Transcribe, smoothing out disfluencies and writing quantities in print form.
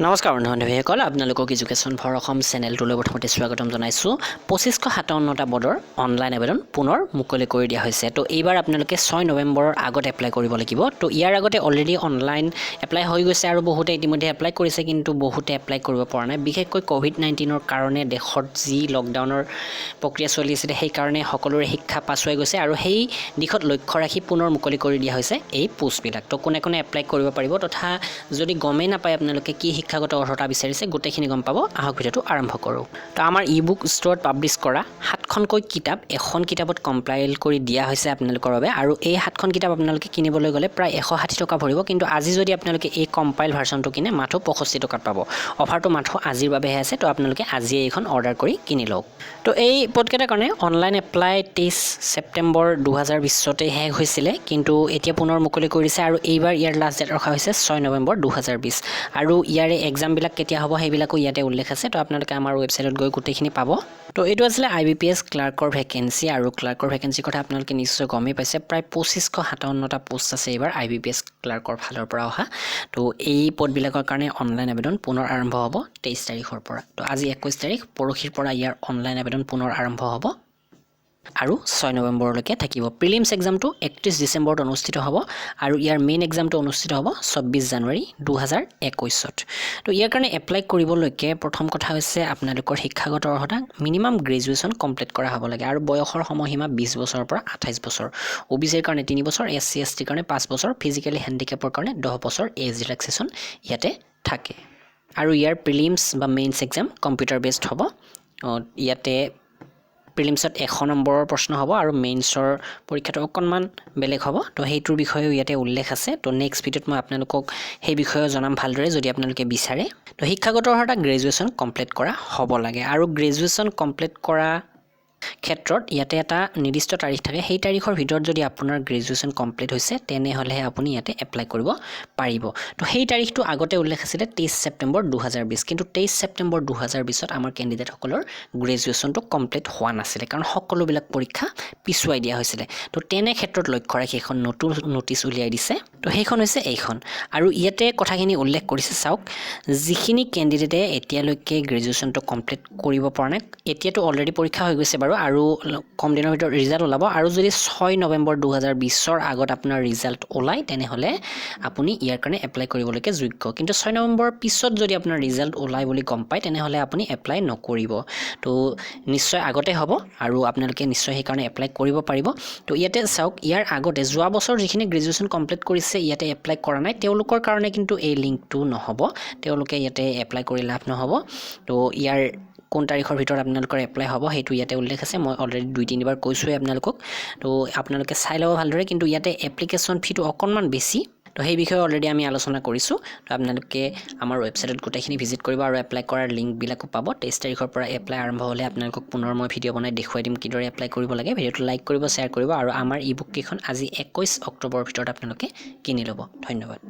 নমস্কাৰ বন্ধু-বান্ধৱীসকল, আপোনালোকক education for Assam চেনেলটোলৈ প্ৰথমতে স্বাগতম জনাইছোঁ। 2557টা পদৰ অনলাইন আবেদন পুনৰ মুকলি কৰি দিয়া হৈছে। তো এইবাৰ আপোনালোকে 6 নৱেম্বৰৰ আগত এপ্লাই কৰিব লাগিব। তো ইয়াৰ আগতে অলৰেডি অনলাইন এপ্লাই হৈ গৈছে আৰু বহুতে ইতিমধ্যে এপ্লাই কৰিছে, কিন্তু বহুতে এপ্লাই কৰিব পৰা নাই। বিশেষকৈ কোভিড-19ৰ কাৰণে দেশত যি লকডাউনৰ প্ৰক্ৰিয়া চলি আছিলে, সেইকাৰণে সকলোৰে শিক্ষা পাছুৱাই গৈছে আৰু সেই দিশত লক্ষ্য ৰাখি পুনৰ মুকলি কৰি দিয়া হৈছে এই পোষ্টবিলাক। তো কোনে কোনে এপ্লাই কৰিব পাৰিব তথা যদি গমেই নাপায় আপোনালোকে কি শিক্ষাগত অৰ্হতা বিচাৰিছে, গোটেইখিনি গম পাব। আহক ভিডিঅ'টো আৰম্ভ কৰোঁ। তো আমাৰ ই বুক ষ্ট'ৰত পাব্লিছ কৰা 7খনকৈ কিতাপ এখন কিতাপত কম্পাইল কৰি দিয়া হৈছে আপোনালোকৰ বাবে, আৰু এই 7খন কিতাপ আপোনালোকে কিনিবলৈ গ'লে প্ৰায় 160 টকা ভৰিব। কিন্তু আজি যদি আপোনালোকে এই কম্পাইল ভাৰ্চনটো কিনে মাথো 65 টকাত পাব। অফাৰটো মাথো আজিৰ বাবেহে আছে, তো আপোনালোকে আজিয়ে এইখন অৰ্ডাৰ কৰি কিনি লওক। তো এই পদকেইটাৰ কাৰণে অনলাইন এপ্লাই 23 ছেপ্টেম্বৰ 2020 শেষ হৈছিলে, কিন্তু এতিয়া পুনৰ মুকলি কৰিছে আৰু এইবাৰ ইয়াৰ লাষ্ট ডেট ৰখা হৈছে 6 নৱেম্বৰ 2020। আৰু ইয়াৰে এক্সামবিলাক কেতিয়া হ'ব সেইবিলাকো ইয়াতে উল্লেখ আছে। তো আপোনালোকে আমাৰ ৱেবছাইটত গৈ গোটেইখিনি পাব। তো এইটো আছিলে IBPS ক্লাৰ্কৰ ভেকেঞ্চি, আৰু ক্লাৰ্কৰ ভেকেঞ্চিৰ কথা আপোনালোকে নিশ্চয় গমেই পাইছে। প্ৰায় 2557টা পোষ্ট আছে এইবাৰ IBPS ক্লাৰ্কৰ ফালৰ পৰা অহা। তো এই পদবিলাকৰ কাৰণে অনলাইন আবেদন পুনৰ আৰম্ভ হ'ব 23 তাৰিখৰ পৰা। তো আজি 21 তাৰিখ, পৰহিৰ পৰা ইয়াৰ অনলাইন আবেদন পুনৰ আৰম্ভ হ'ব আৰু 6 নৱেম্বৰলৈকে থাকিব। প্ৰিলিমছ এক্সামটো 31 ডিচেম্বৰত অনুষ্ঠিত হ'ব আৰু ইয়াৰ মেইন এক্সামটো অনুষ্ঠিত হ'ব 24 জানুৱাৰী 2021। তো ইয়াৰ কাৰণে এপ্লাই কৰিবলৈকে প্ৰথম কথা হৈছে আপোনালোকৰ শিক্ষাগত অৰ্হতা মিনিমাম গ্ৰেজুৱেশ্যন কমপ্লিট কৰা হ'ব লাগে, আৰু বয়সৰ সময়সীমা 20 বছৰৰ পৰা 28 বছৰ। OBCৰ কাৰণে 3 বছৰ, SC STৰ কাৰণে 5 বছৰ, ফিজিকেলি হেণ্ডিকেপৰ কাৰণে 10 বছৰ এজ ৰিলেক্সেশ্যন ইয়াতে থাকে। আৰু ইয়াৰ প্ৰিলিমছ বা মেইনছ এক্সাম কম্পিউটাৰ বেছড হ'ব। ইয়াতে প্ৰিলিমছত 100 নম্বৰৰ প্ৰশ্ন হ'ব আৰু মেইনছৰ পৰীক্ষাটো অকণমান বেলেগ হ'ব। তো সেইটোৰ বিষয়েও ইয়াতে উল্লেখ আছে। তো নেক্সট ভিডিঅ'ত মই আপোনালোকক সেই বিষয়ে জনাম ভালদৰে যদি আপোনালোকে বিচাৰে। তো শিক্ষাগত অৰ্হতা গ্ৰেজুৱেশ্যন কমপ্লিট কৰা হ'ব লাগে, আৰু গ্ৰেজুৱেশ্যন কমপ্লিট কৰা ক্ষেত্ৰত ইয়াতে এটা নিৰ্দিষ্ট তাৰিখ থাকে। সেই তাৰিখৰ ভিতৰত যদি আপোনাৰ গ্ৰেজুৱেশ্যন কমপ্লিট হৈছে তেনেহ'লেহে আপুনি ইয়াতে এপ্লাই কৰিব পাৰিব। তো সেই তাৰিখটো আগতে উল্লেখ আছিলে 23 ছেপ্টেম্বৰ 2020, কিন্তু 23 ছেপ্টেম্বৰ 2020ত আমাৰ কেণ্ডিডেটসকলৰ গ্ৰেজুৱেশ্যনটো কমপ্লিট হোৱা নাছিলে, কাৰণ সকলোবিলাক পৰীক্ষা পিছুৱাই দিয়া হৈছিলে। তো তেনে ক্ষেত্ৰত লক্ষ্য ৰাখি এখন নতুন নটিচ উলিয়াই দিছে। তো সেইখন হৈছে এইখন, আৰু ইয়াতে কথাখিনি উল্লেখ কৰিছে। চাওক, যিখিনি কেণ্ডিডেটে এতিয়ালৈকে গ্ৰেজুৱেশ্যনটো কমপ্লিট কৰিব পৰা নাই, এতিয়াতো অলৰেডি পৰীক্ষা হৈ গৈছে বাৰু, আৰু কম দিনৰ ভিতৰত ৰিজাল্ট ওলাব। আৰু যদি 6 নৱেম্বৰ 2020ৰ আগত আপোনাৰ ৰিজাল্ট ওলায় তেনেহ'লে আপুনি ইয়াৰ কাৰণে এপ্লাই কৰিবলৈকে যোগ্য। কিন্তু 6 নৱেম্বৰৰ পিছত যদি আপোনাৰ ৰিজাল্ট ওলায় বুলি গম পায় তেনেহ'লে আপুনি এপ্লাই নকৰিব। তো নিশ্চয় আগতে হ'ব আৰু আপোনালোকে নিশ্চয় সেইকাৰণে এপ্লাই কৰিব পাৰিব। তো ইয়াতে চাওক, ইয়াৰ আগতে যোৱা বছৰ যিখিনি গ্ৰেজুৱেশ্যন কমপ্লিট কৰিছে ইয়াতে এপ্লাই কৰা নাই, তেওঁলোকৰ কাৰণে কিন্তু এই লিংকটো নহ'ব। তেওঁলোকে ইয়াতে এপ্লাই কৰি লাভ নহ'ব। তো ইয়াৰ কোন তাৰিখৰ ভিতৰত আপোনালোকৰ এপ্লাই হ'ব সেইটো ইয়াতে উল্লেখ আছে। মই অলৰেডি 2-3 বাৰ কৈছোঁৱে আপোনালোকক। তো আপোনালোকে চাই ল'ব ভালদৰে। কিন্তু ইয়াতে এপ্লিকেশ্যন ফিটো অকণমান বেছি, তো সেই বিষয়ে অলৰেডি আমি আলোচনা কৰিছোঁ। তো আপোনালোকে আমাৰ ৱেবছাইটত গোটেইখিনি ভিজিট কৰিব আৰু এপ্লাই কৰাৰ লিংকবিলাকো পাব। 23 তাৰিখৰ পৰা এপ্লাই আৰম্ভ হ'লে আপোনালোকক পুনৰ মই ভিডিঅ' বনাই দেখুৱাই দিম কিদৰে এপ্লাই কৰিব লাগে। ভিডিঅ'টো লাইক কৰিব, শ্বেয়াৰ কৰিব, আৰু আমাৰ ই বুক কেইখন আজি 21 অক্টোবৰৰ ভিতৰত আপোনালোকে কিনি ল'ব। ধন্যবাদ।